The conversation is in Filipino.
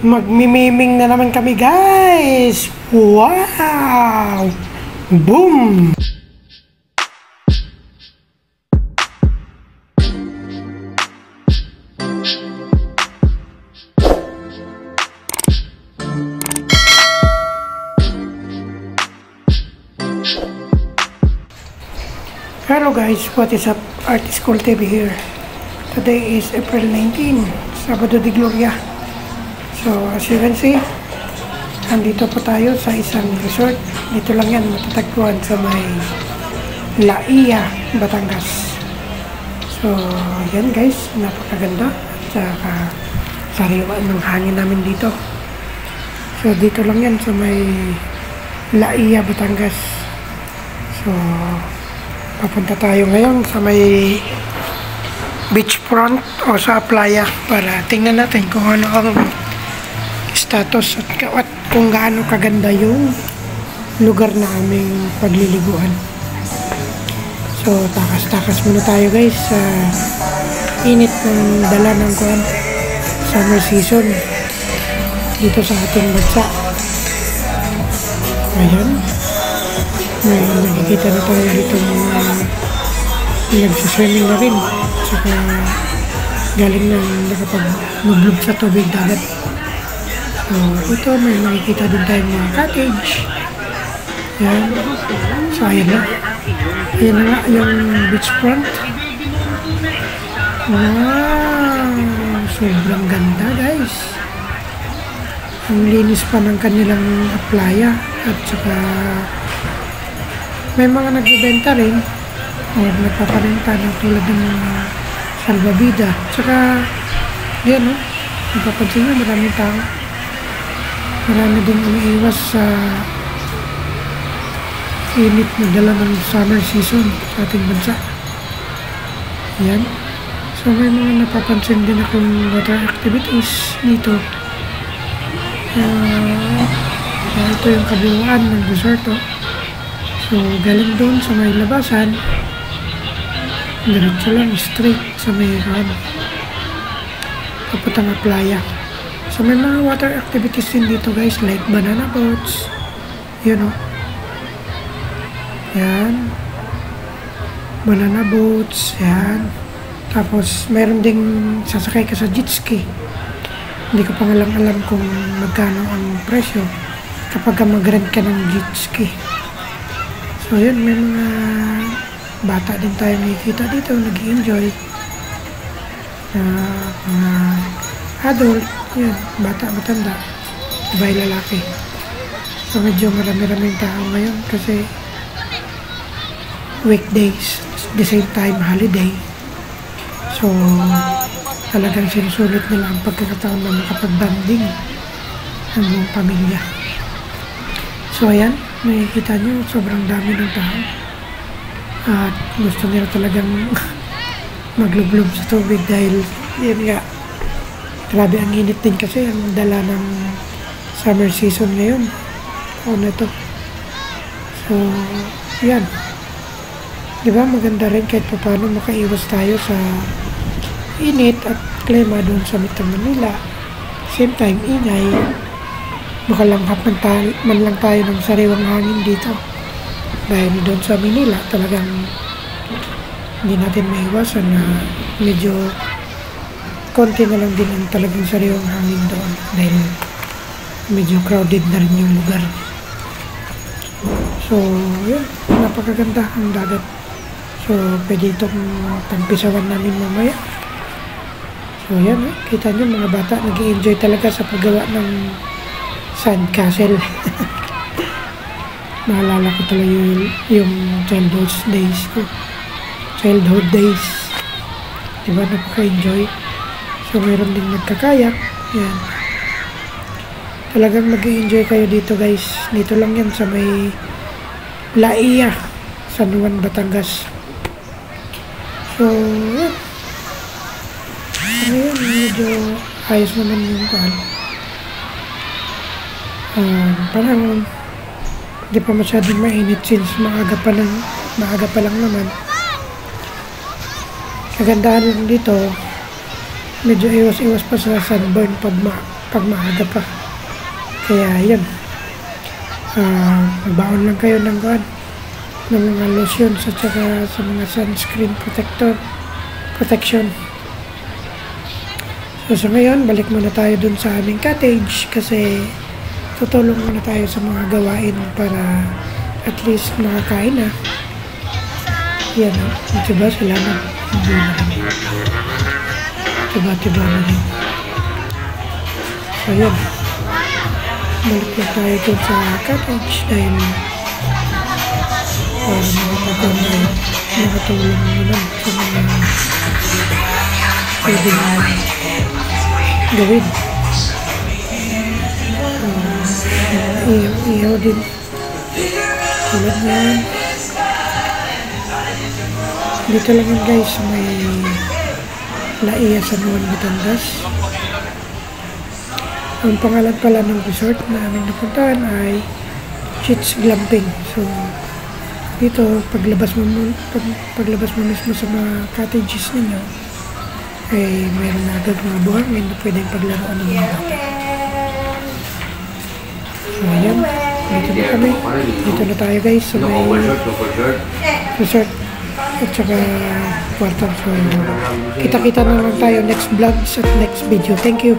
Magmimiming na naman kami, guys! Wow! Boom! Hello guys, what is up? Artist School TV here. Today is April 19, Sabado de Gloria. So as you can see, andito po tayo sa isang resort. Dito lang yan matatagpuan sa may Laia, Batangas. So yan guys, napakaganda. Saka sariwa ng hangin namin dito. So dito lang yan sa may Laia, Batangas. So papunta tayo ngayon sa may beachfront o sa playa para tingnan natin kung ano ang status at kung gaano kaganda yung lugar na aming pagliliguan. So takas-takas muna tayo guys sa init ng dala ng summer season dito sa ating bansa. Ayan, may nakikita na tayo dito mga nagsiswimming na rin, saka galing ng nakapag-nublog sa tubig dagat. So ito may nakikita din tayo mga cottage. Yan. So ayan na nga yung beachfront. Wow, sobrang ganda guys. Ang linis pa ng kanilang playa at saka may mga nagbibenta rin o nagpaparenta ng tulad ng salvavida. Tsaka yan o, napapansin nyo maraming tao. Marami din umiiwas sa init na dala ng summer season sa ating bansa. Yan. So may mga napapansin din akong water activities dito. Ito yung kabuuan ng resort o. So galing doon sa may labasan, diretso lang straight sa may papuntang playa. So may mga water activities din dito guys, like banana boats, you know. Yan, banana boats, yan. Tapos meron ding sasakay ka sa jet ski. Hindi ko pa nga lang alam kung magkano ang presyo kapag mag-rent ka ng jet ski. So yun, may mga bata din tayo nakikita dito, nag-i-enjoy. Mga adult, yun, bata, matanda, iba'y lalaki. So medyo marami-raming tao ngayon kasi weekdays, the same time holiday. So talagang sinusulit nila ang pagkakataon na makapag-banding ng buong pamilya. So ayan, nakikita nyo, sobrang dami ng tao. At gusto nila talagang maglublob sa tubig dahil yun nga, grabe ang init din kasi ang dala ng summer season ngayon. Ano to? So, yan. Diba maganda rin kahit paano makaiwas tayo sa init at klima doon sa Metro Manila. Same time, ingay. Makalanghap man lang tayo ng sariwang hangin dito. Dahil doon sa Manila, talagang hindi natin maiwasan na medyo konti na lang din ang talagang sariwang hangin doon. Dahil medyo crowded na rin yung lugar. So, yun. Napakaganda ang dagat. So, pwede itong tagpisawan namin mamaya. So, yan. Kita nyo, mga bata nag-i-enjoy talaga sa paggawa ng sandcastle. Naalala ko talaga yung childhood days. Diba, napaka-enjoy. So, meron din nagkakayak. Yan. Talagang mag-i-enjoy kayo dito guys. Dito lang yan sa may Laia, San Juan, Batangas. So, yan. Ngayon, medyo ayos naman yung parang hindi pa masyadong mainit since maaga pa lang naman. Kagandahan lang dito, medyo iwas-iwas pa sa sunburn pag pag maaga pa. Kaya yun, magbaon lang kayo ng mga lotion at saka sa mga sunscreen protection. So sa ngayon, balik muna tayo dun sa aming cottage kasi tutulong muna tayo sa mga gawain para at least makakain na. Yan o, diba sila na hindi na rin. Tiba-tiba na rin. So yan, balik na tayo dun sa cottage dahil para makatulong naman sa mga pwede na gawin. Iyaw din tulad yan. Dito lang yun guys, may Laia San Juan, Batangas. Ang pangalan pala ng resort na aming napuntahan ay Chits Glamping. So dito, paglabas mo mismo sa mga cottages ninyo, ay mayroon na agad mga buhangin na pwedeng paglaruan ng mga bata. So ayan, dito na kami. Dito na tayo guys sa may resort at saka kwarto. So kita-kita na lang tayo next vlogs at next video. Thank you.